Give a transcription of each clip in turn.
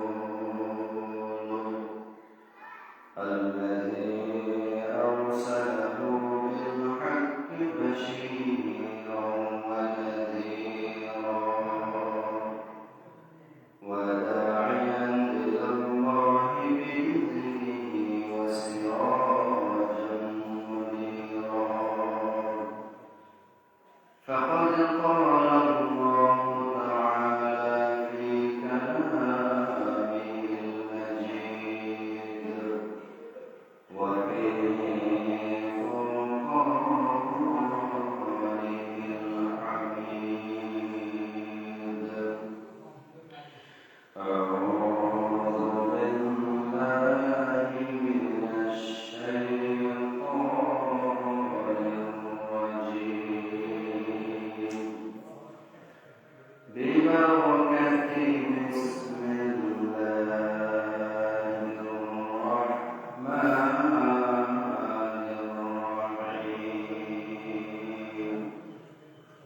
ورسوله الذي أرسله بالحق بشيرا ونذيرا وداعيا إلى الله بإذنه وسراجا منيرا فقد قال الله تعالى في كلامه المجيد وفي فرقانه الحميد أعوذ بالله من الشيطان الرجيم ببركة بسم الله الرحمن الرحيم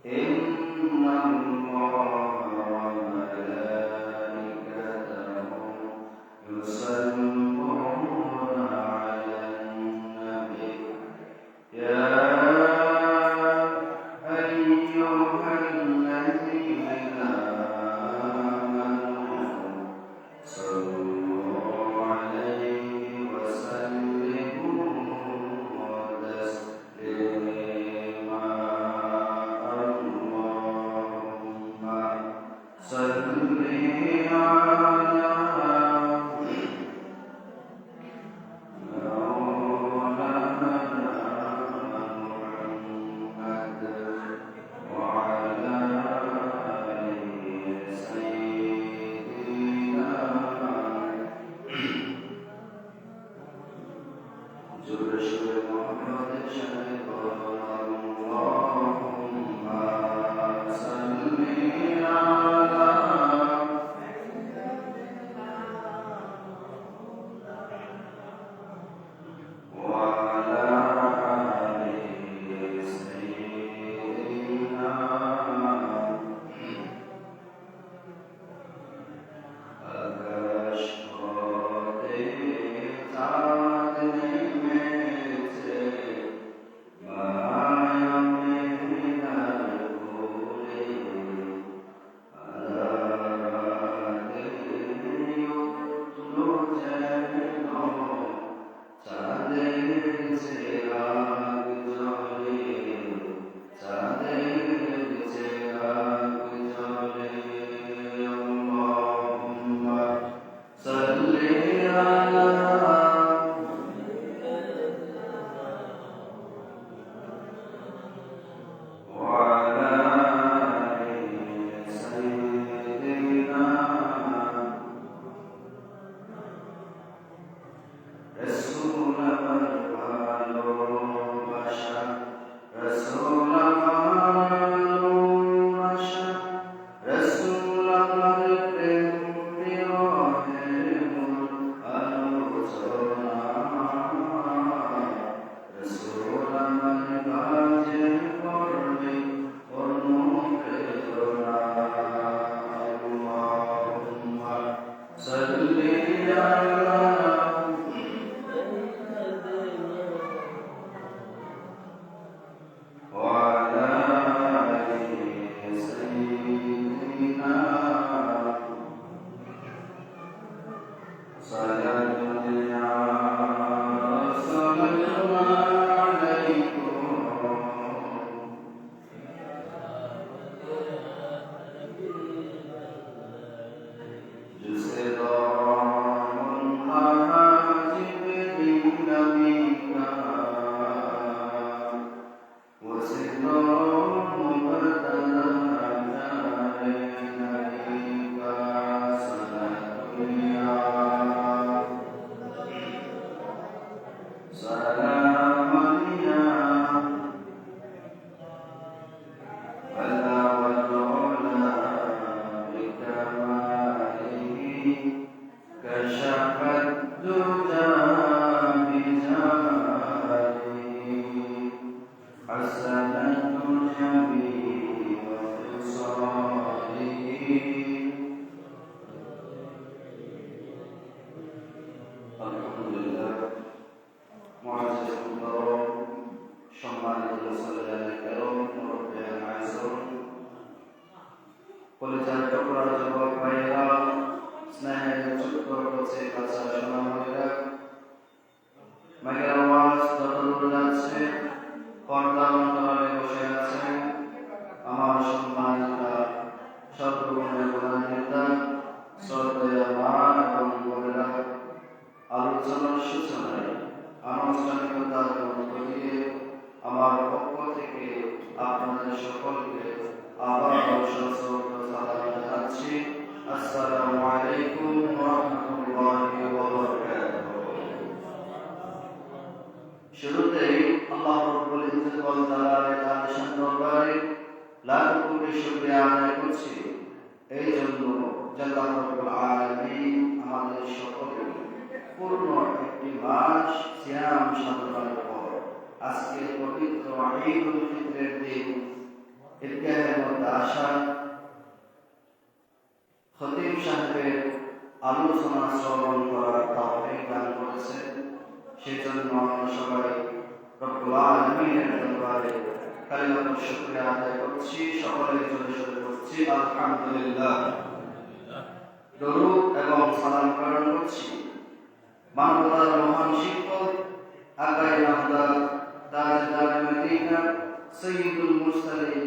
إن الله وملائكته يصلون على النبي يا أيها الذين آمنوا صلوا عليه وسلموا تسليما اللهم صل على مولانا محمد وعلى آل سيدنا جرشد محمد شيطان اللهم صل على কলিজার টুকরা যুবক ভাইয়েরা, স্নেহের ছোট্ট কচি কাঁচা সোনামণিরা, মায়ের আওয়াজ যতদূর যাচ্ছে, পর্দার অন্তরালে বসে আছেন আমার সম্মানিতা সর্বগুণের গুণান্বিতা শ্রদ্ধেয় মা এবং বোনেরা। আলোচনার সূচনায় আনুষ্ঠানিকতার মধ্য দিয়ে আমার পক্ষ থেকে আপনাদের সকলকে আবার সালাম জানাচ্ছি। আসসালামু আলাইকুম ওয়া রাহমাতুল্লাহি ওয়া বারাকাতুহু। শুরুতেই আল্লাহ রাব্বুল ইজ্জত ওয়াল জালালের আদেশের দরবারে লাখ কোটি শুকরিয়া আদায় করছি, এই জন্য যে আল্লাহ রাব্বুল আলামিন আমাদের সকলকে পূর্ণ একটি মাস সিয়াম সাধনার পর আজকে পবিত্র ঈদুল ফিতরের দিন ঈদগাহের মধ্যে আসা, খতিব সাহেবের আলোচনা শ্রবণ করার তৌফিক দান করেছেন। সেই জন্য আমরা সবাই রব্বুল আলামিনের দরবারে কালিমাতুল শুকরিয়া আদায় করছি, সকলের জন্য শুরু করছি আলহামদুলিল্লাহ। দরুদ এবং সালাম প্রেরণ করছি মানবতার মহান শিক্ষক আকায়ে নামদার তাজদার মদিনা সৈয়দুল মুরসালিন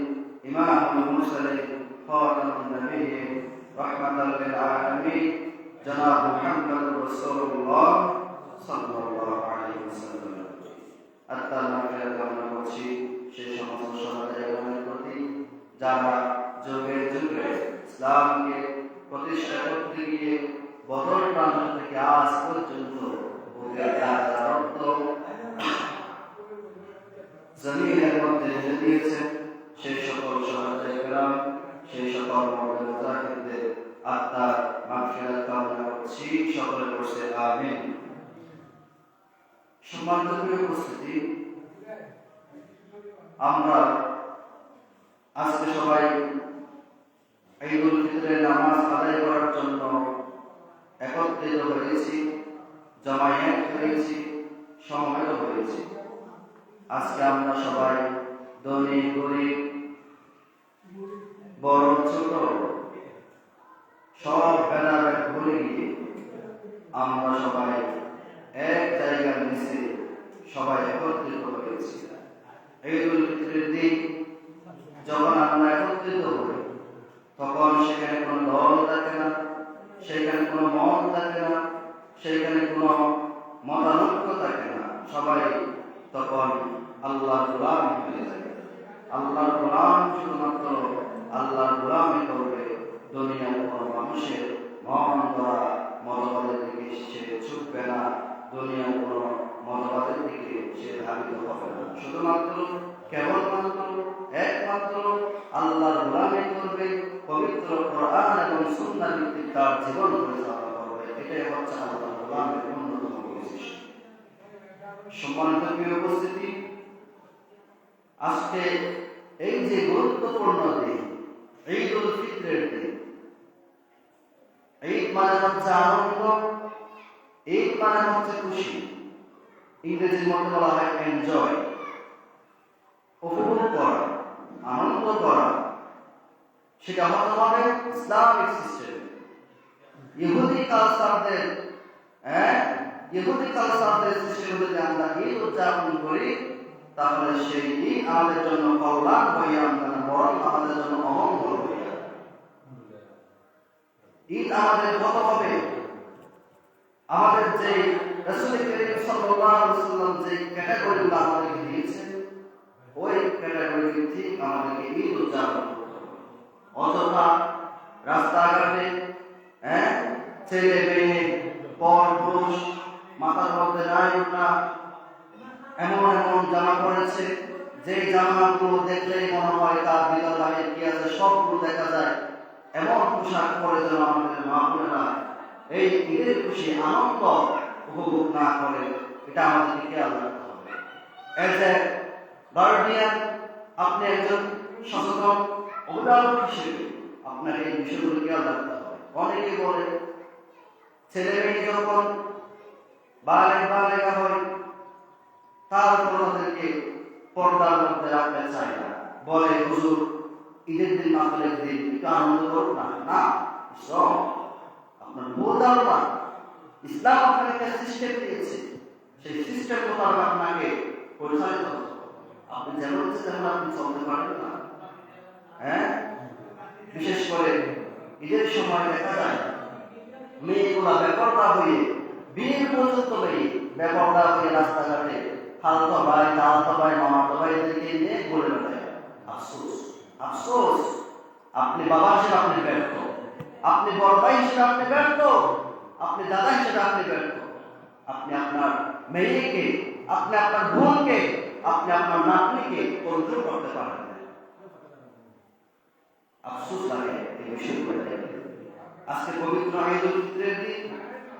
ইমামুল মুরসালিন খাতামুন নবিয়্যিন রাহমাতাল লিল আলামিন জনাব মুহাম্মদুর রাসূলুল্লাহ সাল্লাল্লাহু আলাইহি ওয়াসাল্লাম। আত্মার মাগফিরাত কামনা করছি সেই সমস্ত সহযোগীদের প্রতি যারা যুগে যুগে ইসলামকে প্রতিষ্ঠা করতে গিয়ে বদর প্রান্ত থেকে আজ পর্যন্ত রক্ত জমিনের মধ্যে দিয়েছেন, সেই সকল সহযোগীরা, সেই সকল মুজাহিদদের আত্মার মাগফিরাত কামনা করছি, সকলে বসে আমিন। সম্মানিত উপস্থিতি, আমরা আজকে সবাই ঈদুল ফিতরের নামাজ আদায় করার জন্য একত্রিত হয়েছি, জমায়েত হয়েছি, সমবেত হয়েছি। আজকে আমরা সবাই ধনী গরিব বড় ছোট সব ভেদাভেদ ভুলে গিয়ে আমরা সবাই এক জায়গার নিচে সবাই একত্রিত হয়েছি। ঈদুল ফিতরের দিন যখন আমরা একত্রিত হই তখন সেখানে কোনো দল থাকে না, সেখানে কোনো মত থাকে না, সেখানে কোনো মতানৈক্য থাকে না, সবাই তখন আল্লাহর গোলাম হয়ে যায়। আল্লাহর গোলাম শুধুমাত্র আল্লাহর গোলামি করবে, দুনিয়ার কোনো মানুষের মন গড়া মতবাদের দিকে সে ছুটবে না, দুনিয়ার কোনো মতবাদের দিকে সে ধাবিত হবে না। শুধুমাত্র কেবলমাত্র একমাত্র আল্লাহর গোলামি করবে, পবিত্র কোরআন এবং সুন্নাহ ভিত্তিক তার জীবন পরিচালনা করবে। এটাই হচ্ছে আল্লাহর গোলামের অন্যতম বৈশিষ্ট্য। সম্মানিত প্রিয় উপস্থিতি, আজকে এই যে গুরুত্বপূর্ণ দিন ঈদুল ফিতরের দিন, ঈদ মানে হচ্ছে আনন্দ, ঈদ মানে হচ্ছে খুশি, ইংরেজির মধ্যে বলা হয় এনজয়, উপভোগ করা, আনন্দ করা। সেটা হতে হবে ইসলামিক সিস্টেম। ইহুদি কালচারদের সিস্টেম যদি আমরা ঈদ উদযাপন করি তাহলে সেই ঈদ আমাদের জন্য কল্যাণ হইয়া না, বরং আমাদের জন্য অমঙ্গল হইয়া। ঈদ আমাদের হতে হবে আমাদের যে রাসূল করিম সাল্লাল্লাহু আলাইহি ওয়াসাল্লাম যে ক্যাটাগরিগুলো আমাদেরকে দিয়েছেন ওই ক্যাটাগরি ভিত্তিক আমাদেরকে ঈদ উদযাপন করতে হবে। অযথা রাস্তাঘাটে ছেলে মেয়ে পর পুরুষ মাথার মধ্যে নাই ওঠা এমন এমন জামা পরেছে যে জামাগুলো দেখলেই মনে হয় তার ভিতর লাগে কি আছে, সবগুলো দেখা যায়। এমন পোশাক পরে যেন আমাদের মা বোনেরা এই ঈদের খুশি আনন্দ উপভোগ না করে, এটা আমাদেরকে খেয়াল রাখতে হবে। এজ এ গার্ডিয়ান, আপনি একজন সচেতন অভিভাবক হিসেবে আপনাকে এই বিষয়গুলো খেয়াল রাখতে হবে। অনেকে বলে ছেলে মেয়ে যখন বালেগা হয় তারপর ওদেরকে পর্দার মধ্যে রাখতে চায় না, বলে হুজুর ঈদের দিন মাহফিলের দিন একটু আনন্দ করুন না, না সব আপনার ভুল ধারণা। ইসলাম আপনাকে একটা সিস্টেম দিয়েছে, সেই সিস্টেম মোতাবেক আপনাকে পরিচালিত হতে হবে। আপনি যেমন ইচ্ছে তেমন আপনি চলতে পারবেন না। হ্যাঁ, বিশেষ করে ঈদের সময় দেখা যায় মেয়েগুলা বেপরদা হয়ে, বিয়ের পর্যন্ত মেয়ে বেপরদা হয়ে রাস্তাঘাটে খালতো ভাই, চালাতো ভাই, মামাতো ভাই এদেরকে নিয়ে ঘুরে বেড়ায়। আফসোস, আফসোস। আপনি বাবা হিসেবে আপনি ব্যর্থ, আপনি বড় ভাই হিসেবে আপনি ব্যর্থ, আপনি দাদা হিসেবে আপনি ব্যর্থ। আপনি আপনার মেয়েকে, আপনি আপনার বোনকে, আপনি আপনার নাতনিকে কন্ট্রোল করতে পারেন না। আফসোস লাগে এই বিষয়গুলো। আজকে পবিত্র ঈদুল ফিতরের দিন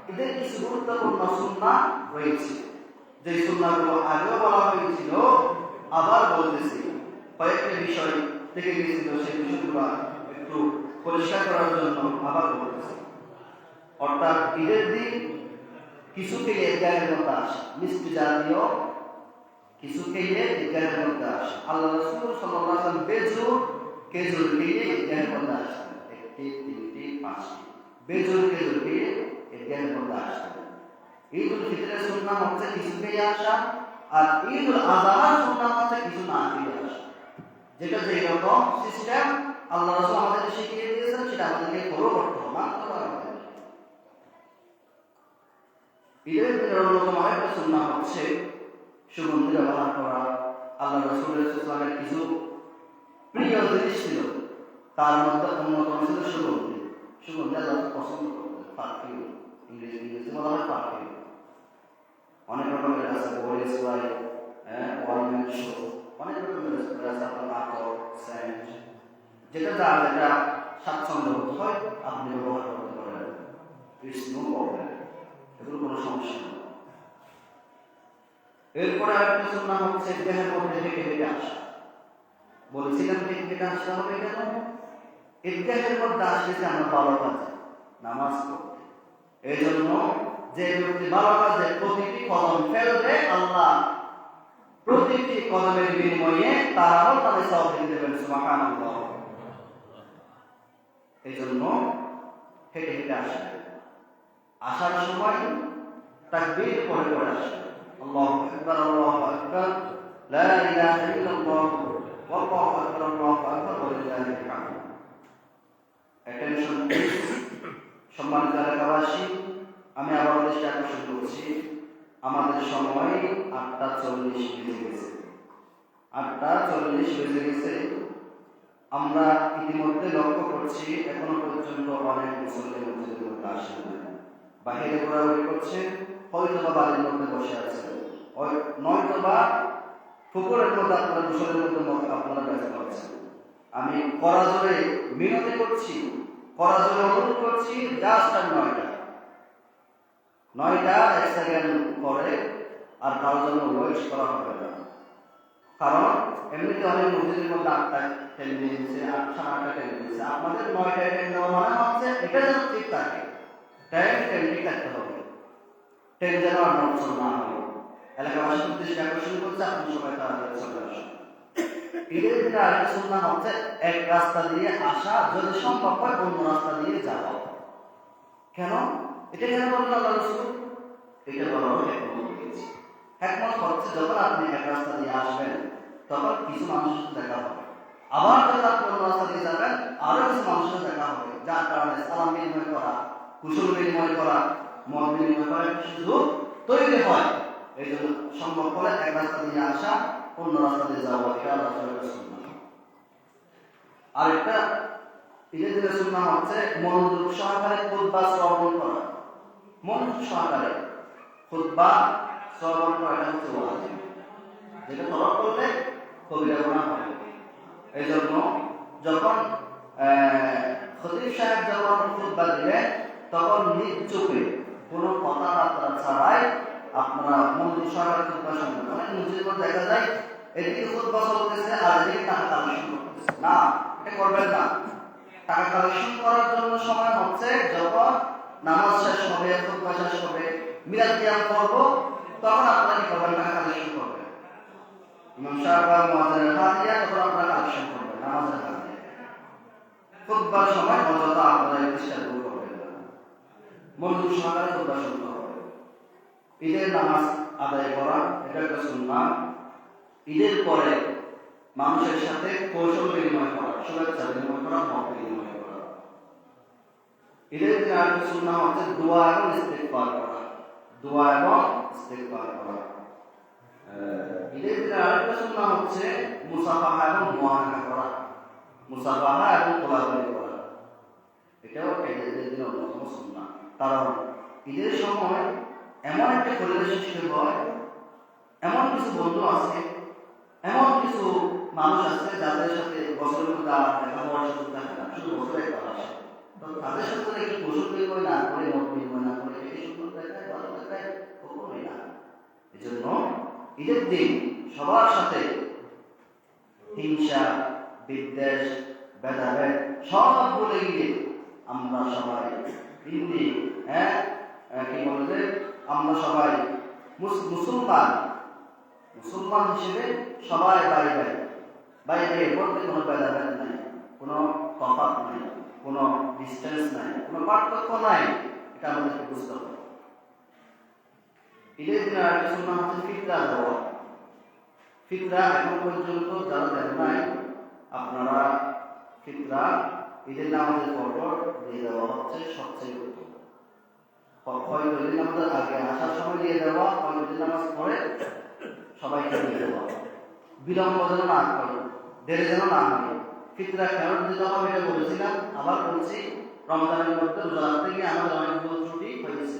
ঈদের কিছু গুরুত্বপূর্ণ সুন্নাহ রয়েছে, যে সুন্নাহগুলো আগেও বলা হয়েছিল, আবার বলতেছি। কয়েকটি বিষয় থেকে গিয়েছিল, সেই বিষয়গুলো একটু পরিষ্কার করার জন্য আবার বলতেছি। অর্থাৎ ঈদের দিন কিছু খেলে ঈদগাহের মধ্যে আসে, মিষ্টি জাতীয় কিছু খেলে ঈদগাহের মধ্যে আসে। আল্লাহ রাসূল সাল্লাল্লাহু আলাইহি ওয়াসাল্লাম বেজুর খেজুর খেলে ঈদগাহের মধ্যে আসেন। একটি, তিনটি, পাঁচটি বেজুর খেজুর খেলে ঈদগাহের মধ্যে আসেন। ঈদুল ফিতরের সুন্নাহ হচ্ছে কিছু খেয়ে আসা, আর ঈদুল আযহার সুন্নাহ হচ্ছে কিছু না খেয়ে আসা। যেটা যে রকম সিস্টেম আল্লাহ রাসূল আমাদেরকে শিখিয়ে দিয়েছেন, সেটা আমাদেরকে ফলো করতে হবে, মানতে হবে। ঈদের দিনের অন্যতম আরেকটা সুন্নাহ হচ্ছে সুগন্ধি ব্যবহার করা। আল্লাহ রাসূলের সাল্লাল্লাহু আলাইহি কিছু প্রিয় জিনিস ছিল, তার মধ্যে অন্যতম ছিল সুগন্ধি। সুগন্ধি আল্লাহ পছন্দ করতেন, পারফিউম, ইংরেজি বলা হয় পারফিউম। অনেক রকমের আছে, বডি স্প্রে, ওয়ালমেন্ট শো, অনেক রকমের স্প্রে আছে, আপনার আতর, সেন্ট, যেটা যেটা স্বাচ্ছন্দ্য বোধ হয় আপনি ব্যবহার করতে পারেন। ইটস নো প্রবলেম, এগুলো কোনো সমস্যা নেই। এরপরে আরেকটা সুন্নাহ হচ্ছে ঈদগাহের মধ্যে হেঁটে হেঁটে আসা। বলেছিলাম যে হেঁটে আসতে হবে কেন? ঈদগাহের মধ্যে আসলে আমরা ভালো কাজে নামাজ পড়তে, এই জন্য যে ব্যক্তি ভালো কাজে প্রতিটি কদম ফেলবে, আল্লাহ প্রতিটি কদমের বিনিময়ে তার আমল নামে সওয়াব দিয়ে দেবেন। সুবহানাল্লাহ। এই জন্য হেঁটে হেঁটে আসবে, আসার সময় তাকবীর পড়ে পড়ে আসবে। আল্লাহু আকবার, আল্লাহু আকবার, লা ইলাহা ইল্লাল্লাহ, ওয়াল্লাহু আকবার, আল্লাহু আকবার, ওয়া লিল্লাহিল হামদ। Attention please. সম্মানিত এলাকাবাসী, আমি আবার দৃষ্টি আকর্ষণ করছি, আমাদের সময় 8:40 বেজে গেছে। 8:40 বেজে গেছে। আমরা ইতিমধ্যে লক্ষ্য করছি এখনো পর্যন্ত অনেক মুসল্লি মসজিদের মধ্যে আসেন না, বাহিরে ঘোরাঘুরি করছে, হয়তোবা বাড়ির মধ্যে বসে আছে, নয়তোবা পুকুরের মধ্যে আপনারা গোসলের মধ্যে আপনারা ব্যস্ত আছেন। আমি করাজোরে মিনতি করছি, করাজোরে অনুরোধ করছি, জাস্ট আর 9টা 1 সেকেন্ড পরে আর কারোর জন্য ওয়েট করা হবে না। কারণ এমনিতে অনেক মসজিদের মধ্যে 8টায় টেনে দিয়েছে, 8:30 টেনে দিয়েছে। আমাদের 9টায় টেনে দেওয়া মানে হচ্ছে এটা যেন ঠিক থাকে, টাইম ঠিক থাকতে হবে, ট্রেন যেন আর নষ্ট না হয়। এলাকাবাসীর দৃষ্টি আকর্ষণ করছে, আপনি সবাই তাড়াতাড়ি চলে আসুন। ঈদের দিনে আরেকটা সুন্নাহ হচ্ছে এক রাস্তা দিয়ে আসা, যদি সম্ভব হয় অন্য রাস্তা দিয়ে যাওয়া। কেন এটা কেন বললেন আল্লাহ রাসূল? এটা বলা হলো হিকমত হচ্ছে, যখন আপনি এক রাস্তা দিয়ে আসবেন তখন কিছু মানুষের সাথে দেখা হবে, আবার যখন আপনি অন্য রাস্তা দিয়ে যাবেন আরো কিছু মানুষের সাথে দেখা হবে, যার কারণে সালাম বিনিময় করা, কুশল বিনিময় করা, মত বিনিময় করার সুযোগ তৈরি হয়। এই জন্য সম্ভব হলে এক রাস্তা দিয়ে আসা, অন্য রাস্তা দিয়ে যাওয়া, এটা রাসূলের সুন্নাহ। আরেকটা ঈদের দিনের সুন্নাহ হচ্ছে মনোযোগ সহকারে খুতবা শ্রবণ করা। মনোযোগ সহকারে খুতবা শ্রবণ করা, এটা হচ্ছে ওয়াজিব, যেটা তরক করলে কবিরা গুনাহ হবে। এই জন্য যখন খতিব সাহেব যখন খুতবা দিবেন তখন নিজ চোখে কোনো কথাবার্তা ছাড়াই আপনারা মনোযোগ সহকারে খুতবা শুনবেন। অনেক মসজিদে দেখা যায় এদিকে খুতবা চলতেছে আর এদিকে টাকা কালেকশন করতেছে, না, এটা করবেন না। টাকা কালেকশন করার জন্য সময় হচ্ছে যখন নামাজ শেষ হবে, খুতবা শেষ হবে, মিলাদ কিয়াম করব, তখন আপনারা কি করবেন? টাকা কালেকশন করবেন। ইমাম সাহেব বা মুয়াজ্জিনের হাত দিয়া তখন আপনারা কালেকশন করবেন নামাজের হাত দিয়ে। খুতবার সময় অযথা আপনারা এই চেষ্টা করবেন না, মনোযোগ সহকারে খুতবা শুনতে হবে। ঈদের নামাজ আদায় করা এটা একটা সুন্নাত। ঈদের পরে মানুষের সাথে কৌশল বিনিময় করা, শুভেচ্ছা বিনিময় করা, মত বিনিময় করা। ঈদের দিনে আরেকটা সুন্নাত হচ্ছে দোয়া এবং ইস্তেগফার করা, দোয়া এবং ইস্তেগফার করা। ঈদের দিনে আরেকটা সুন্নাত হচ্ছে মুসাফাহা এবং মুআনাকা করা, মুসাফাহা এবং কোলাকুলি করা। এটাও ঈদের দিনে অন্যতম সুন্নাত। কারণ ঈদের সময় এমন একটা পরিবেশ সৃষ্টি হয়, এমন কিছু বন্ধু আছে, এমন কিছু মানুষ আছে যাদের সাথে বছরের মধ্যে আর দেখা হওয়ার সুযোগ থাকে না, শুধু বছরে একবার আসে। তো তাদের সাথে একটু কৌশল বিনিময় না করে, মত বিনিময় না করে এই সুন্দর দেখায়, ভালো দেখায়, কখনোই না। এই জন্য ঈদের দিন সবার সাথে হিংসা, বিদ্বেষ, ভেদাভেদ সব ভুলে গিয়ে আমরা সবাই হিন্দি কি বলতে, আমরা সবাই মুসলমান হিসেবে সবাই বাইরে বলতে কোনো ভেদাভেদ নাই, কোনো তফাৎ নাই, কোনো ডিস্টেন্স নাই, কোনো পার্থক্য নাই। এটা আমাদেরকে বুঝতে হবে। ঈদের দিনে আরেকটা সুন্নাত হচ্ছে ফিতরা দেওয়া। ফিতরা এখন পর্যন্ত যারা দেন নাই, আপনারা ফিতরা ঈদের নামাজের পর দিয়ে দেওয়া হচ্ছে সবচেয়ে উত্তম। হয়তো ঈদের নামাজের আগে আসার সময় দিয়ে দেওয়া, হয়তো ঈদের নামাজ পরে সবাইকে দিয়ে দেওয়া। বিলম্ব যেন না করে, দেরি যেন না হয়। ফিতরা কেন দিতে হবে এটা বলেছিলাম, আবার বলছি, রমজানের মধ্যে রোজা রাখতে গিয়ে আমাদের অনেক ভুল ত্রুটি হয়েছে,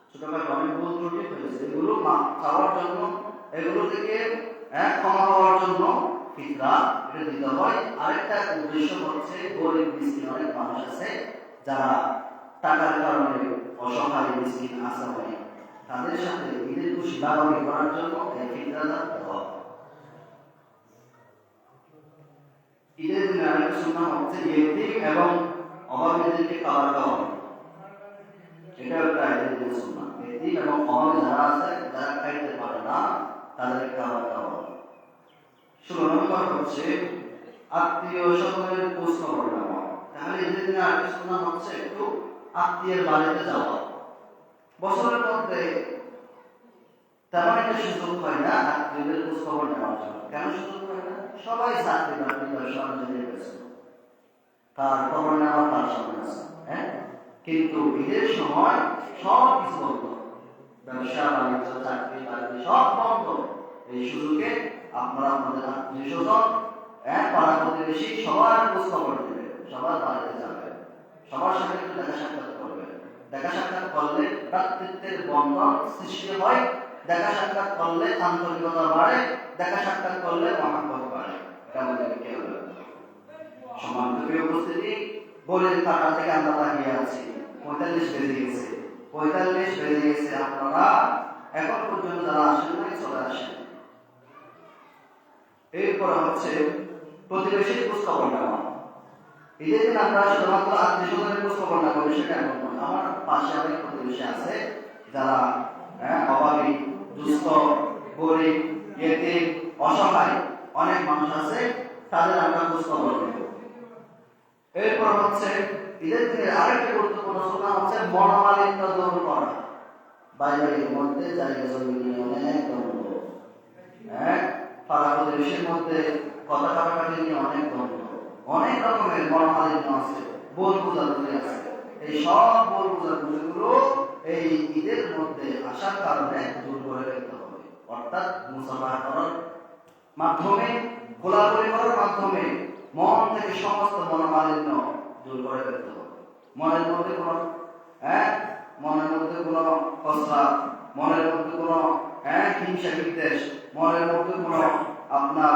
ছোটখাটো অনেক ভুল ত্রুটি হয়েছে। এগুলো মাপ চাওয়ার জন্য, এগুলো থেকে ক্ষমা পাওয়ার জন্য ফিতরা এটা দিতে হয়। আরেকটা উদ্দেশ্য হচ্ছে গরিব মিসকিন অনেক মানুষ আছে যারা টাকার কারণে অসহায় মিসকিন আছে, তাদের সাথে ঈদের খুশি ভাগাভাগি করার জন্য এই ফিতরা দেওয়া। ঈদের দিনে আরেকটা সুন্নাত হচ্ছে ইয়েতিম এবং অভাবীদেরকে খাবার দেওয়া। এটা একটা ঈদের দিনের সুন্নাত। ইয়েতিম এবং অভাবী যারা আছে, যারা খাইতে পারে না, তাদেরকে খাবার দেওয়া। 16 নম্বর হচ্ছে আত্মীয় স্বজনের খোঁজ খবর নেওয়া। তাহলে ঈদের দিনে আরেকটা সুন্নাত হচ্ছে একটু আত্মীয়ের বাড়িতে যাওয়া। বছরের মধ্যে তেমন একটা সুযোগ হয় না আত্মীয়দের খোঁজ খবর নেওয়ার জন্য। কেন সুযোগ হয় না? সবাই চাকরি বাকরি ব্যবসা বাণিজ্যে ব্যস্ত, তার খবর নেওয়া তার সামনে আছে। কিন্তু ঈদের সময় সব কিছু বন্ধ, ব্যবসা বাণিজ্য, চাকরি বাকরি সব বন্ধ। এই সুযোগে আপনারা আপনাদের আত্মীয় স্বজন, পাড়া প্রতিবেশী সবার খোঁজ খবর নেবেন, সবার বাড়িতে যাবেন, সবার সাথে একটু দেখা সাক্ষাৎ করবেন। দেখা সাক্ষাৎ করলে ভ্রাতৃত্বের বন্ধন সৃষ্টি হয়, দেখা সাক্ষাৎ করলে আন্তরিকতা বাড়ে, দেখা সাক্ষাৎ করলে মহাব্বত বাড়ে। এটা আমাদেরকে কেউ সম্মানিত উপস্থিতি, বলের কাটা থেকে আমরা তাকিয়ে আছি, 45 বেজে গেছে, 45 বেজে গেছে। আপনারা এখন পর্যন্ত যারা আসেন নাই চলে আসেন। এরপরে হচ্ছে প্রতিবেশীর খোঁজ খবর নেওয়া। ঈদের দিন আমরা শুধুমাত্র আত্মীয় স্বজনের খোঁজ খবর না করি সেটা এমন নয়। আমার পাশে অনেক প্রতিবেশী আছে যারা অভাবী, দুস্থ, গরিব, ইয়েতিম, অসহায় অনেক মানুষ আছে, তাদের আমরা খোঁজ খবর নেব। এরপর হচ্ছে ঈদের দিনের আরেকটা গুরুত্বপূর্ণ সুন্নাত হচ্ছে মনোমালিন্য দূর করা। বাইরের মধ্যে জায়গা জমি নিয়ে অনেক দ্বন্দ্ব, পাড়া প্রতিবেশীর মধ্যে কথা কাটাকাটি নিয়ে অনেক দ্বন্দ্ব, অনেক রকমের মনোমালিন্য আছে, ভুল বোঝাবুঝি আছে। এই সব ভুল বোঝাবুঝিগুলো এই ঈদের মধ্যে আসার কারণে দূর করে ফেলতে হবে। অর্থাৎ মুসাফাহা করার মাধ্যমে, কোলাকুলি করার মাধ্যমে মন থেকে সমস্ত মনোমালিন্য দূর করে ফেলতে হবে। মনের মধ্যে কোনো প্রস্তাব, মনের মধ্যে কোনো হিংসা বিদ্বেষ, মনের মধ্যে কোনো আপনার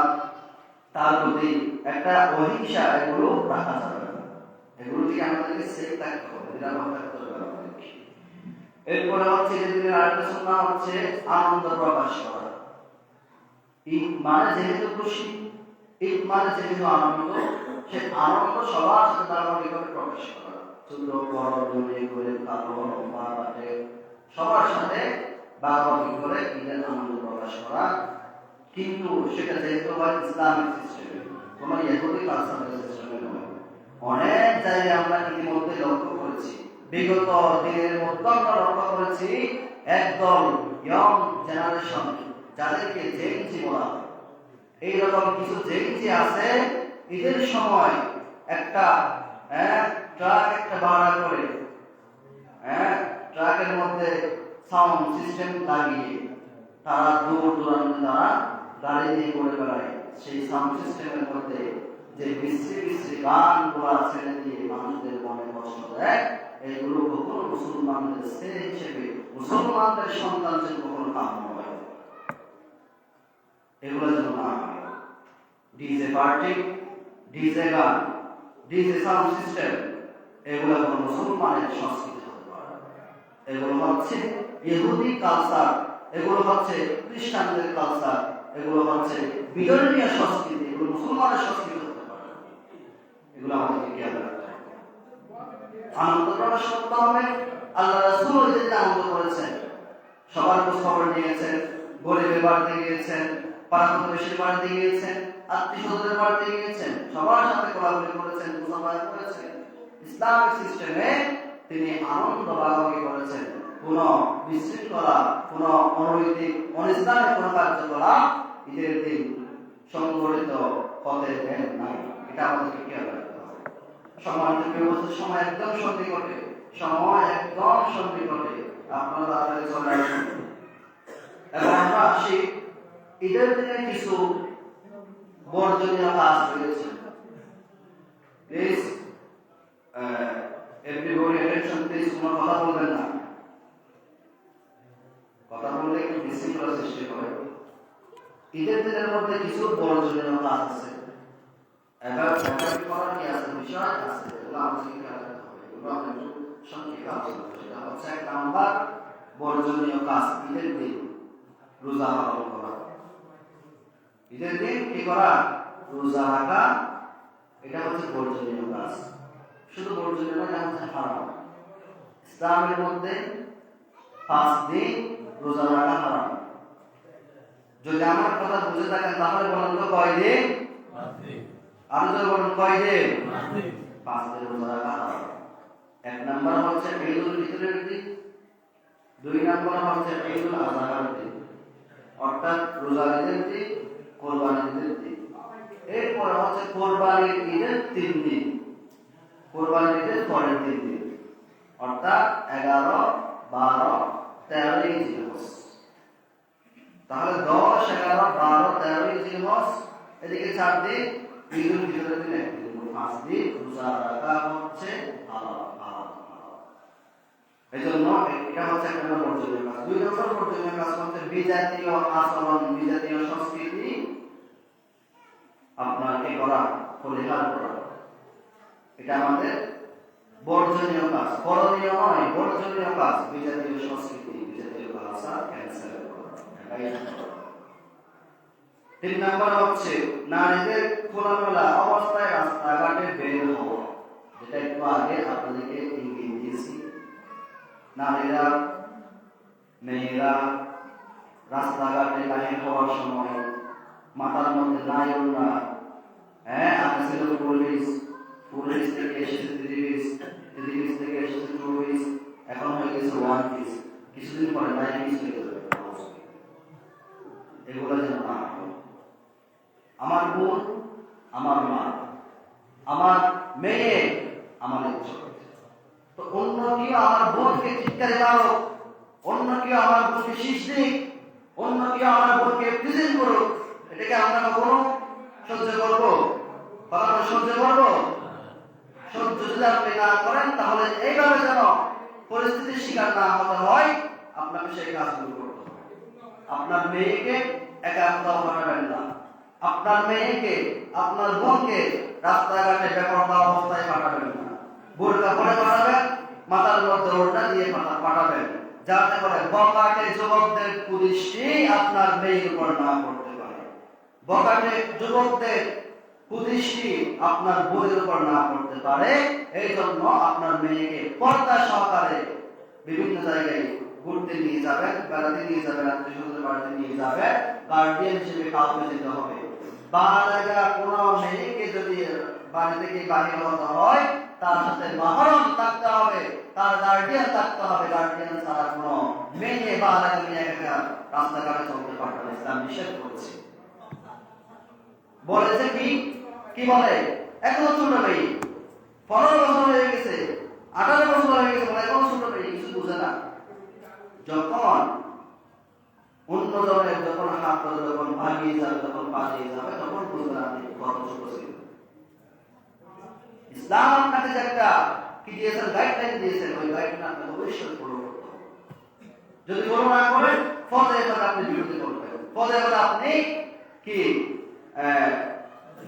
তার প্রতি একটা অহিংসা, এগুলো রাখা যাবে না। এগুলো থেকে আমাদেরকে সেফ থাকতে হবে, নিরাপদ থাকতে হবে আমাদেরকে। এরপরে হচ্ছে ঈদের আরেকটা সুন্নাত হচ্ছে আনন্দ প্রকাশ করা। ঈদ মানে যেহেতু খুশি, ঈদ মানে যেহেতু আনন্দ, সে আনন্দ সবার সাথে তাড়াতাড়ি প্রকাশ করা। ছোট বড় জমিয়ে করে কালো লম্বা বাটে সবার সাথে বাগাবাগি করে ঈদের আনন্দ প্রকাশ করা। কিন্তু সেটা যেহেতু হয় ইসলামিক সিস্টেমে, কোনো ইহুদি কালচারাল সিস্টেমে নয়। অনেক জায়গায় আমরা ইতিমধ্যে লক্ষ্য করেছি, বিগত দিনের মধ্যে আমরা লক্ষ্য করেছি একদল ইয়ং জেনারেশন যাদেরকে জেনজি বলা হয়, এইরকম কিছু জেনজি আছে, ঈদের সময় একটা ট্রাক একটা ভাড়া করে ট্রাকের মধ্যে সাউন্ড সিস্টেম লাগিয়ে তারা দূর দূরান্তে তারা গাড়ি নিয়ে ঘুরে বেড়ায়। সেই সাউন্ড সিস্টেমের মধ্যে যে বিশ্রী বিশ্রী গানগুলো ছেড়ে দিয়ে মানুষদের মনে কষ্ট দেয়, এইগুলো কখনো মুসলমানদের ছেলে হিসেবে মুসলমানদের সন্তান যে কখনো কাম্য হয়, এগুলো যেন না হয়। ডিজে পার্টি, ডিজে গান, ডিজে সাউন্ড সিস্টেম, এগুলো কোনো মুসলমানের সংস্কৃতি হতে পারে। এগুলো হচ্ছে ইহুদি কালচার, এগুলো হচ্ছে খ্রিস্টানদের কালচার, এগুলো হচ্ছে বিদর্মীয় সংস্কৃতি, এগুলো মুসলমানের সংস্কৃতি হতে পারে। এগুলো আমাদেরকে খেয়াল রাখতে হবে। আনন্দ প্রকাশ করতে হবে। আল্লাহ রাসূল যেটা আনন্দ করেছেন, সবার খোঁজ খবর নিয়েছেন, গরিবের বাড়িতে গিয়েছেন, পাড়া প্রতিবেশীর বাড়িতে গিয়েছেন, আত্মীয় স্বজনের বাড়িতে গিয়েছেন, সবার সাথে কোলাকুলি করেছেন, মুসাফাহা করেছেন। ইসলামিক সিস্টেমে তিনি আনন্দ ভাগাভাগি করেছেন। কোন বিশৃঙ্খলা, কোন অনৈতিক অনিসলামিক কোন কার্যকলাপ ঈদের দিন সংগঠিত হতে দেন নাই। এটা আমাদেরকে খেয়াল রাখতে হবে। সম্মানিত ব্যবস্থার সময় একদম সন্নিকটে, সময় একদম সন্নিকটে, আপনারা তাড়াতাড়ি চলে আসুন। এবং আমরা আসি ঈদের দিনে কিছু বর্জনীয় কাজ রয়েছে। প্লিজ everybody attention please, কোনো কথা বলবেন না। কথা বললে একটু বিশৃঙ্খলা সৃষ্টি হয়। ঈদের দিনের মধ্যে কিছু বর্জনীয় কাজ আছে, এবার করার কি আছে, বিষয় আছে, এগুলো আমাদেরকে খেয়াল রাখতে হবে। এগুলো আমরা একটু সংক্ষেপে আলোচনা করি। সেটা হচ্ছে এক নাম্বার বর্জনীয় কাজ, ঈদের দিন রোজা পালন করা। ঈদের দিন কি করা? রোজা রাখা। এটা হচ্ছে বর্জনীয় কাজ। শুধু বর্জনীয় নয়, এটা হচ্ছে হারাম। ইসলামের মধ্যে 5 দিন রোজা রাখা হারাম। যদি আমার কথা বুঝে থাকেন তাহলে বলেন তো কয় দিন? 5 দিন। আর যদি বলেন কয় দিন? 5 দিন রোজা রাখা হারাম। এক নাম্বার হচ্ছে ঈদুল ফিতরের দিন, 2 নাম্বার হচ্ছে ঈদুল আযহার দিন, অর্থাৎ রোজার ঈদের দিন, কোরবানির ঈদের দিন। এরপর হচ্ছে কোরবানির ঈদের 3 দিন, কোরবানির ঈদের পরের 3 দিন, অর্থাৎ 11, 12, 13 জিলহজ। তাহলে 10, 11, 12, 13 জিলহজ, এদিকে 4 দিন ঈদুল ফিতরের দিন 1 দিন, 5 দিন রোজা রাখা হচ্ছে হারাম। এজন্য এটা হচ্ছে একটা বর্জনীয় কাজ। 2 নম্বর বর্জনীয় কাজ হচ্ছে বিজাতীয় আচরণ, বিজাতীয় সংস্কৃতি আপনাকে করা, পরিহার করা। এটা আমাদের বর্জনীয় কাজ, করণীয় নয়, বর্জনীয় কাজ। বিজাতীয় সংস্কৃতি, বিজাতীয় ভাষা ক্যান্সেল করা। 3 নাম্বার হচ্ছে নারীদের খোলামেলা অবস্থায় রাস্তাঘাটে বের হওয়া, যেটা একটু আগে আপনাদেরকে ইঙ্গিত দিয়েছি। নারীরা, মেয়েরা রাস্তাঘাটে বাহির হওয়ার সময় মাথার মধ্যে নাই ওড়না, আগে ছিল পুলিশ, পুলিশ থেকে এসেছে ত্রিপিস, ত্রিপিস থেকে এসেছে টুপিস, এখন হয়ে গেছে 1 পিস, কিছুদিন পরে 9 পিস হয়ে যাবে। এগুলো যেন না হয়। আমার বোন, আমার মা, আমার মেয়ে, আমার ইজ্জত। তো অন্য কেউ আমার বোনকে চিৎকারে মারো, অন্য কেউ আমার বোনকে শীষ দিক, অন্য কেউ আমার বোনকে প্রেজেন্ট করো, এটাকে আমরা কখনো সহ্য করবো? কখনো সহ্য করবো? সহ্য যদি আপনি না করেন তাহলে এইভাবে যেন পরিস্থিতির শিকার না হতে হয়, আপনাকে সেই কাজগুলো করতে হবে। আপনার মেয়েকে একা কোথাও পাঠাবেন না, আপনার মেয়েকে, আপনার বোনকে রাস্তাঘাটে বেপরোয়া অবস্থায় পাঠাবেন না। বোরকা পরে পাঠাবেন, মাথার মধ্যে ওড়না দিয়ে পাঠাবেন, যাতে করে বকাটে যুবকদের কুদৃষ্টি আপনার মেয়ের উপর না পড়তে পারে, বকাটে যুবকদের কুদৃষ্টি আপনার বোনের উপর না পড়তে পারে। এই জন্য আপনার মেয়েকে পর্দা সহকারে বিভিন্ন জায়গায় ঘুরতে নিয়ে যাবেন, বেড়াতে নিয়ে যাবেন, আত্মীয়-স্বজনের বাড়িতে নিয়ে যাবেন, গার্ডিয়ান হিসেবে কাউকে যেতে হবে। বালাগা কোনো মেয়েকে যদি বাড়ি থেকে বাহির হতে হয়, তার সাথে মাহরম থাকতে হবে, তার গার্ডিয়ান থাকতে হবে। গার্ডিয়ান ছাড়া কোনো মেয়ে বা মেয়ে একা রাস্তাঘাটে চলতে পারবে না, ইসলাম নিষেধ করেছে। বলেছে কি বলে, এখনো ছোট মেয়ে, 15 বছর হয়ে গেছে, 18 বছর হয়ে গেছে, বলে এখনো ছোট মেয়ে, কিছু বুঝে না। যখন অন্য জনের যখন হাত ধরে যখন ভাগিয়ে যাবে, যখন পালিয়ে যাবে, তখন বুঝবেন আপনি কত ছোট ছিলেন। ইসলাম আপনাকে যে একটা কি দিয়েছেন, গাইডলাইন দিয়েছেন, ওই গাইডলাইন আপনাকে অবশ্যই ফলো করতে হবে। যদি ফলো না করেন, ফলে আপনি বিরোধী করবেন, ফলে আপনি কি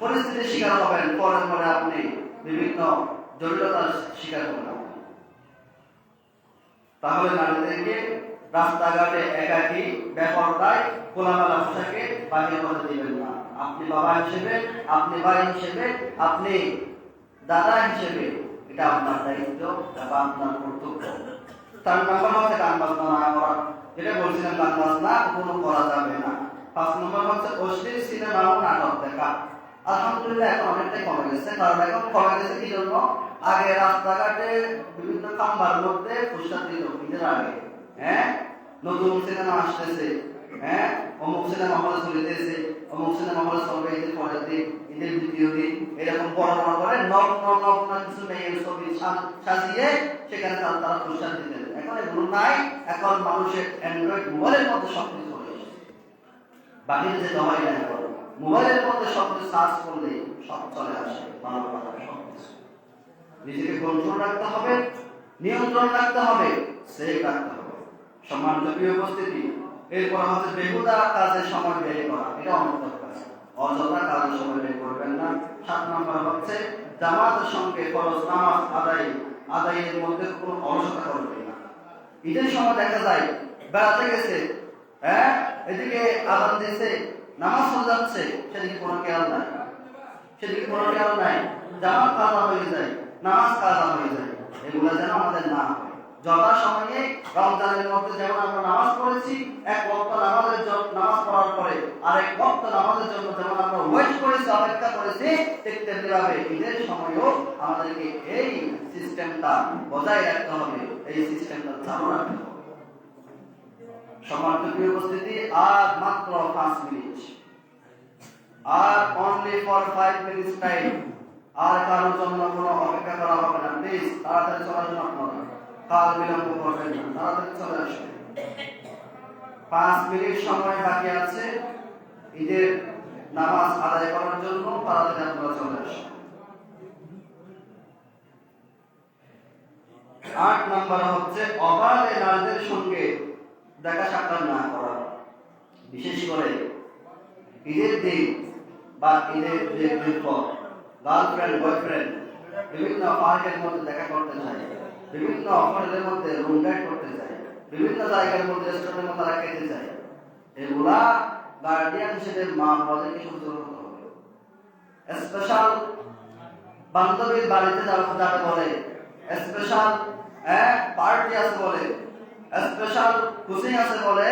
পরিস্থিতির শিকার হবেন, পরে আপনি বিভিন্ন জটিলতার শিকার হবেন। তাহলে নারীদেরকে রাস্তাঘাটে একাকী বেপরদায় খোলামেলা পোশাকে বাহির হতে দিবেন না। আপনি বাবা হিসেবে, আপনি ভাই হিসেবে, আপনি দাদা হিসেবে এটা আপনার দায়িত্ব এবং আপনার কর্তব্য। 4 নম্বর হচ্ছে গান বাজনা না করা, যেটা বলছিলাম, গান বাজনা কোনো করা যাবে না। 5 নম্বর হচ্ছে অশ্লীল সিনেমা ও নাটক দেখা। আলহামদুলিল্লাহ এখন অনেকটাই কমে গেছে, কারণ এখন কমে গেছে কি জন্য, আগে রাস্তাঘাটে বিভিন্ন খাম্বার মধ্যে পোস্টার দিত ঈদের আগে, নতুন সিনেমা আসতেছে, অমুক সিনেমা হলে চলিতেছে, অমুক সিনেমা হলে চলবে ঈদের পরের দিন, ঈদের দ্বিতীয় দিন, এরকম বড় বড় করে কিছু মেয়ের ছবি সাজিয়ে সেখানে তারা পোস্টার দিতেন। এখন এগুলো নাই, এখন মানুষের অ্যান্ড্রয়েড মোবাইলের মধ্যে সবকিছু চলে এসেছে, বাহিরে যেতে হয় না। এখন মোবাইলের মধ্যে সবকিছু সার্চ করলে সব চলে আসে, ভালো ভালো সবকিছু। নিজেকে কন্ট্রোল রাখতে হবে, নিয়ন্ত্রণ রাখতে হবে, সেভ রাখতে হবে। সম্মানিত প্রিয় উপস্থিতি, এরপর হচ্ছে বেহুদা কাজে সময় ব্যয় করা, এটা অনুত্তর কাজ, অযথা কাজে সময় ব্যয় করবেন না। 7 নম্বর হচ্ছে জামাতের সঙ্গে ফরজ নামাজ আদায়ের মধ্যে কোনো অলসতা করবেন না। ঈদের সময় দেখা যায় বেড়াতে গেছে, এদিকে আজান দিয়েছে, নামাজ হয়ে যাচ্ছে, সেদিকে কোনো খেয়াল নাই, জামাত কাজা হয়ে যায়, নামাজ কাজা হয়ে যায়। এগুলো যেন আমাদের না হয়। যথা সময়ে রমজানের মধ্যে যেমন আমরা নামাজ পড়েছি, এক ওয়াক্ত নামাজ পড়ার পরে আরেক ওয়াক্ত নামাজের জন্য যেমন আমরা ওয়েট করেছি, অপেক্ষা করেছি, ঠিক তেমনিভাবে ঈদের সময়ও আমাদেরকে এই সিস্টেমটা বজায় রাখতে হবে, এই সিস্টেমটা চালু রাখতে হবে। সম্মানিত প্রিয় উপস্থিতি, আর মাত্র 5 মিনিট, আর অনলি ফর 5 মিনিটস টাইম। আর কারোর জন্য কোনো অপেক্ষা করা হবে না, প্লিজ তাড়াতাড়ি চলে আসুন, আপনারা কাল বিলম্ব করবেন না, তাড়াতাড়ি চলে আসুন। 5 মিনিট সময় বাকি আছে ঈদের নামাজ আদায় করার জন্য, তাড়াতাড়ি আপনারা চলে আসুন। 8 নম্বর হচ্ছে অবাধে নারীদের সঙ্গে দেখা সাক্ষাৎ না করা। বিশেষ করে ঈদের দিন বা ঈদের দিন পর গার্লফ্রেন্ড বয়ফ্রেন্ড বিভিন্ন পার্কের মধ্যে দেখা করতে চায়, বিভিন্ন হোটেলের মধ্যে রুম গাইড করতে চায়, বিভিন্ন জায়গার মধ্যে রেস্টুরেন্টের মধ্যে তারা খেতে চায়। এগুলা গার্ডিয়ান হিসেবে মা বাবাদেরকে সচেতন হতে হবে। স্পেশাল বান্ধবীর বাড়িতে যাবে বলে, স্পেশাল পার্টি আছে বলে, স্পেশাল খুশি আছে বলে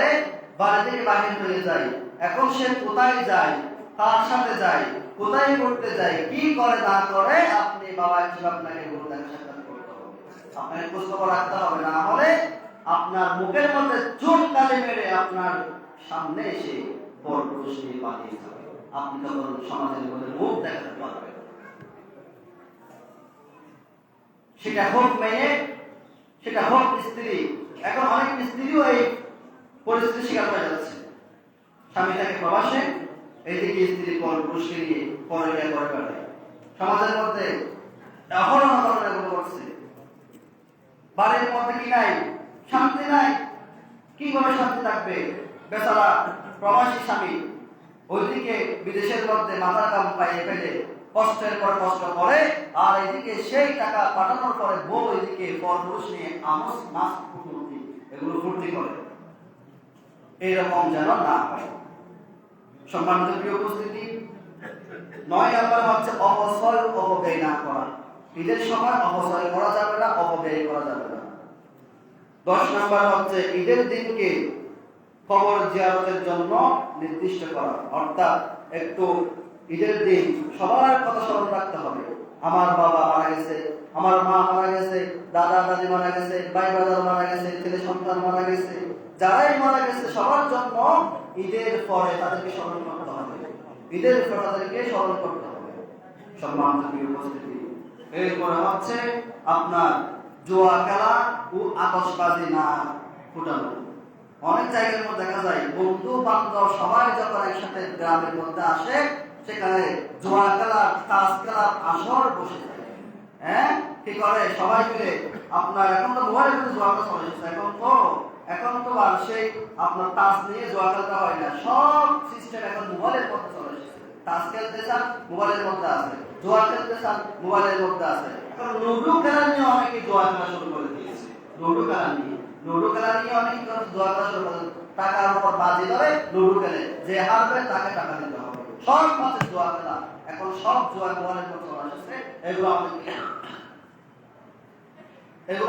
বাড়ি থেকে বাহির হয়ে যায়। এখন সে কোথায় যায়, তার সাথে যায়, কোথায় করতে যায়, কি করে না করে, আপনি বাবা হিসেবে আপনাকে দেখা সাক্ষাৎ করতে হবে, আপনাকে খোঁজখবর রাখতে হবে। না হলে আপনার মুখের মধ্যে চুন কালি মেরে আপনার সামনে এসে বড় পুরুষ নিয়ে পালিয়ে যাবে, আপনি তখন সমাজের মধ্যে মুখ দেখাতে পারবেন। সেটা হোক মেয়ে, সেটা হোক স্ত্রী। এখন অনেক স্ত্রীও এই পরিস্থিতির শিকার হয়ে যাচ্ছে। স্বামী থাকে প্রবাসে, এইদিকে স্ত্রী পর পুরুষকে নিয়ে পরে বেড়ায়, সমাজের মধ্যে অহরহ এগুলো করছে। বাড়ির মধ্যে কি নাই, শান্তি নাই, কি করে শান্তি থাকবে? বেচারা প্রবাসী স্বামী ওইদিকে বিদেশের মধ্যে মাথার কাম পাইয়ে ফেলে কষ্টের পর কষ্ট করে, আর এদিকে সেই টাকা পাঠানোর পরে বউ এদিকে পরপুরুষ নিয়ে আমস মাছ ফুর্তি, এগুলো ফুর্তি করে। এইরকম যেন না হয়। সম্মানিত প্রিয় উপস্থিতি, 9 নম্বর হচ্ছে অপচয় অপব্যয় না করা। ঈদের সময় অপচয় করা যাবে না, অপব্যয় করা যাবে না। 10 নম্বর হচ্ছে ঈদের দিনকে কবর জিয়ারতের জন্য নির্দিষ্ট করা, অর্থাৎ একটু ঈদের দিন সবার কথা স্মরণ রাখতে হবে। আমার বাবা মারা গেছে, আমার মা মারা গেছে, দাদা দাদি মারা গেছে, ভাই ব্রাদার মারা গেছে, ছেলে সন্তান মারা গেছে, যারাই মারা গেছে সবার জন্য ঈদের পরে তাদেরকে স্মরণ করতে হবে। ঈদের পরে তাদেরকে স্মরণ করতে হবে। সম্মানিত উপস্থিতি, এরপরে হচ্ছে আপনার জুয়া খেলা ও আতশবাজি না ফুটানো। অনেক জায়গার মধ্যে দেখা যায় বন্ধু বান্ধব সবাই যখন একসাথে গ্রামের মধ্যে আসে, সেখানে জুয়া খেলা তাস খেলার আসর বসে যায়। হ্যাঁ, কি করে সবাই মিলে আপনার এখন তো মোবাইলের মধ্যে জুয়া খেলা চলে এসেছে, এখন তো আর সেই আপনার তাস নিয়ে জুয়া খেলতে হয় না, সব সিস্টেম এখন মোবাইলের মধ্যে চলে এসেছে। তাস খেলতে চান মোবাইলের মধ্যে আছে, জুয়া খেলতে চান মোবাইলের মধ্যে আছে। এখন লুডো খেলা নিয়ে অনেকে জুয়া খেলা শুরু করে দিয়েছে। লুডো খেলা নিয়ে অনেকে জুয়া খেলা শুরু করে, টাকার উপর বাজি ধরে লুডো খেলে, যে হারবে তাকে টাকা দিতে হবে। সব মাসে জুয়া খেলা, এখন সব জুয়া মোবাইলের মধ্যে চলে এসেছে। এগুলো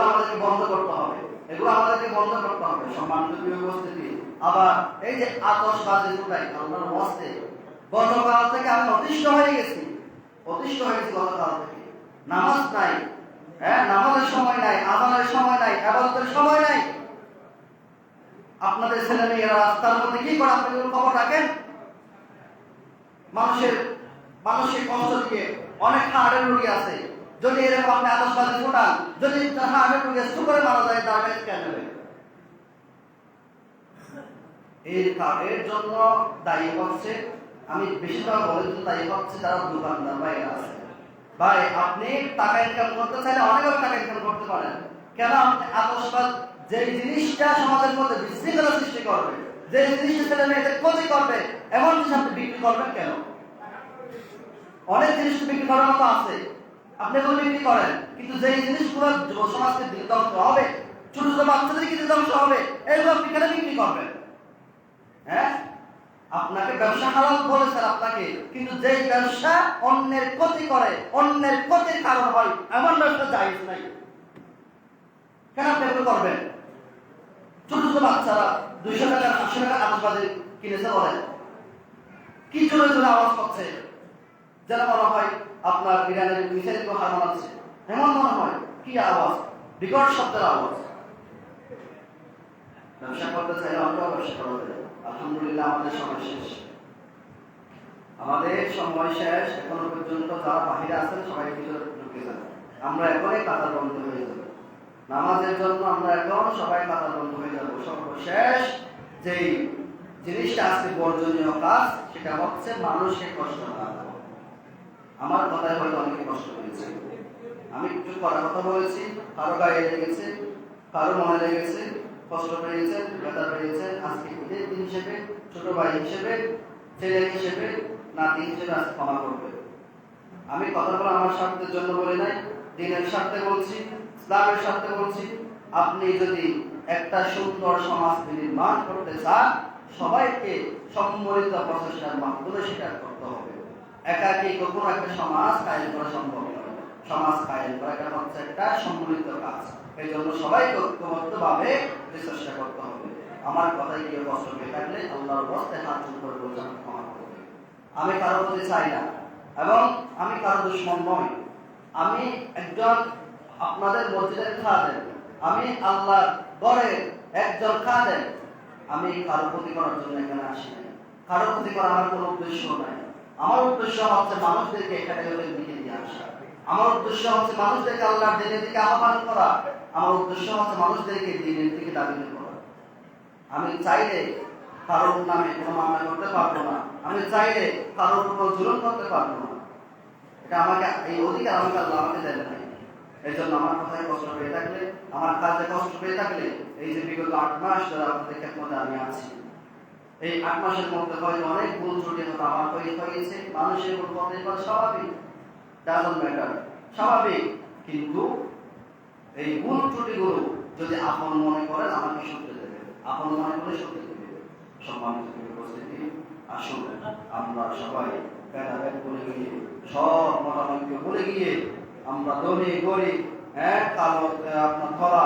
আমাদেরকে বন্ধ করতে হবে, সম্মানিত উপস্থিতি। আবার এই যে আতশবাজি ফুটাই আল্লাহর ওয়াস্তে, গতকাল থেকে আমি অতিষ্ঠ হয়ে গেছি গতকাল থেকে। নামাজ নাই, হ্যাঁ, নামাজের সময় নাই, আযানের সময় নাই, ইবাদতের সময় নাই। আপনাদের ছেলে মেয়েরা রাস্তার মধ্যে কি করে আপনি খবর রাখেন? মানুষের কষ্ট দিয়ে অনেক হার্টের রোগী আছে, যদি এরকম আপনি আতশবাজি ফোটান, যদি তার হার্টের রোগী সুগারে মারা যায়, তাহলে কেন নেবে? এর জন্য দায়ী হচ্ছে, আমি বেশিরভাগ বলে দিতে দায়ী হচ্ছে যারা দোকানদার ভাইরা আছে। ভাই, আপনি টাকা ইনকাম করতে চাইলে অনেকভাবে টাকা ইনকাম করতে পারেন। কেন আপনি আতশবাজ যে জিনিসটা সমাজের মধ্যে বিশৃঙ্খলা সৃষ্টি করবে, যে জিনিসটা ছেলে মেয়েদের ক্ষতি করবে, এমন জিনিস আপনি বিক্রি করবেন কেন? অনেক জিনিস বিক্রি করার মতো আছে, আপনি এগুলো বিক্রি করেন, কিন্তু যে জিনিসগুলো যুব সমাজকে ধ্বংস হবে, ছোট ছোট বাচ্চাদেরকে ধ্বংস হবে, এগুলো আপনি কেন বিক্রি করবেন? হ্যাঁ, আপনাকে ব্যবসা হালাল বলেছেন আপনাকে, কিন্তু যে ব্যবসা অন্যের ক্ষতি করে, অন্যের ক্ষতির কারণ হয়, এমন ব্যবসা জায়েজ নাই। কেন আপনি এগুলো করবেন? ছোট ছোট বাচ্চারা 200 টাকা 500 টাকা আতশবাজি কিনেছে, বলেন কি জোরে জোরে আওয়াজ করছে, যেন মনে হয় আপনার ইরানের মিসাইল হার মানাচ্ছে, এমন মনে হয়। কি আওয়াজ? বিকট শব্দের আওয়াজ। ব্যবসা করতে চাইলে আমরাও ব্যবসা করতে চাই। আলহামদুলিল্লাহ, আমাদের সময় শেষ। এখনো পর্যন্ত যারা বাহিরে আছেন সবাই ভিতরে ঢুকে যান। আমরা এখনই কাতার বন্ধ হয়ে যাব নামাজের জন্য, আমরা এখন সবাই কাতার বন্ধ হয়ে যাব। সর্বশেষ যেই জিনিসটা আজকে বর্জনীয় কাজ, সেটা হচ্ছে মানুষকে কষ্ট না দেওয়া। আমার কথায় হয়তো অনেকে কষ্ট পেয়েছে, আমি একটু করার কথা বলেছি, কারো গায়ে লেগেছে, কারো মনে লেগেছে, কষ্ট পেয়েছেন, ব্যথা পেয়েছেন। আজকে ঈদের দিন হিসেবে, ছোট ভাই হিসেবে, ছেলে হিসেবে, নাতি হিসেবে আজকে ক্ষমা করবে। আমি কথাগুলো আমার স্বার্থের জন্য বলি নাই, দিনের স্বার্থে বলছি, ইসলামের স্বার্থে বলছি। আপনি যদি একটা সুন্দর সমাজ নির্মাণ করতে চান, সবাইকে সম্মিলিত প্রচেষ্টার মাধ্যমে সেটা করতে হবে। একাকী কখনো একটা সমাজ কায়েম করা সম্ভব নয়। সমাজ কায়েম করা এটা হচ্ছে একটা সম্মিলিত কাজ। এই জন্য সবাইকে ঐক্যবদ্ধভাবে চেষ্টা করতে হবে। আমার কথায় গিয়ে কষ্ট পেয়ে থাকলে আল্লাহর রাস্তে হাত জোড় করে বলতে ক্ষমা করবে। আমি কারো প্রতি চাই না, এবং আমি কারো দুশমন নই। আমি একজন আপনাদের মসজিদের খাদেম, আমি আল্লাহর ঘরে একজন খাদেম। আমি কারো ক্ষতি করার জন্য এখানে আসি নাই, কারো ক্ষতি করার আমার কোনো উদ্দেশ্য নাই। আমার উদ্দেশ্য হচ্ছে মানুষদেরকে এখানে দিকে নিয়ে আসা। আমার উদ্দেশ্য হচ্ছে মানুষদেরকে আল্লাহর দিনের দিকে আহ্বান করা। আমার উদ্দেশ্য হচ্ছে মানুষদেরকে দিনের দিকে দাবি করা। আমি চাইলে কারোর নামে কোনো মামলা করতে পারবো না, আমি চাইলে কারোর উপর জুলুম করতে পারবো না। এটা আমাকে, এই অধিকার আল্লাহ আমাকে দেন নাই। এই জন্য আমার কথায় কষ্ট পেয়ে থাকলে, আমার কাজে কষ্ট পেয়ে থাকলে, এই যে বিগত 8 মাস ধরে আপনাদের খেদমতে আমি আছি, এই 8 মাসের মধ্যে হয়তো অনেক ভুল ত্রুটি আমার হয়েছে। মানুষের ভুল হতে পারে, স্বাভাবিক, ডাজন্ট ম্যাটার, স্বাভাবিক। কিন্তু এই ভুল ত্রুটিগুলো যদি আপন মনে করেন, আমাকে শুনতে দেবে, আপন মনে করে শুনতে দেবে। সম্মানিত উপস্থিতি, আসুন আমরা সবাই ভেদাভেদ ভুলে গিয়ে, সব মতামতকে ভুলে গিয়ে, আমরা ধনী গরিব, কালো আপনার ধরা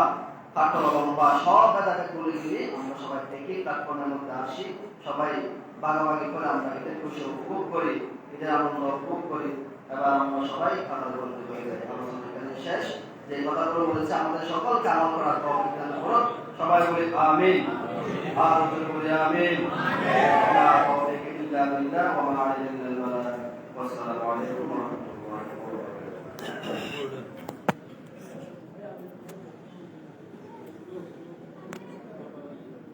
খাটো লম্বা, সব ভেদাভেদ ভুলে গিয়ে আমরা সবাই একই প্ল্যাটফর্মের মধ্যে আসি। সবাই ভাগাভাগি করে আমরা এদের খুশি উপভোগ করি। ঈদের আনন্দ উপভোগ করি এবং আমরা সবাই আনন্দ হয়ে যাই। আলোচনা এখানে শেষ। যে কথাগুলো বলেছে আমাদের সকলকে আমল করার তৌফিক দান করুন। সবাই বলি আমিন। আর বলি আমিন। আমিন।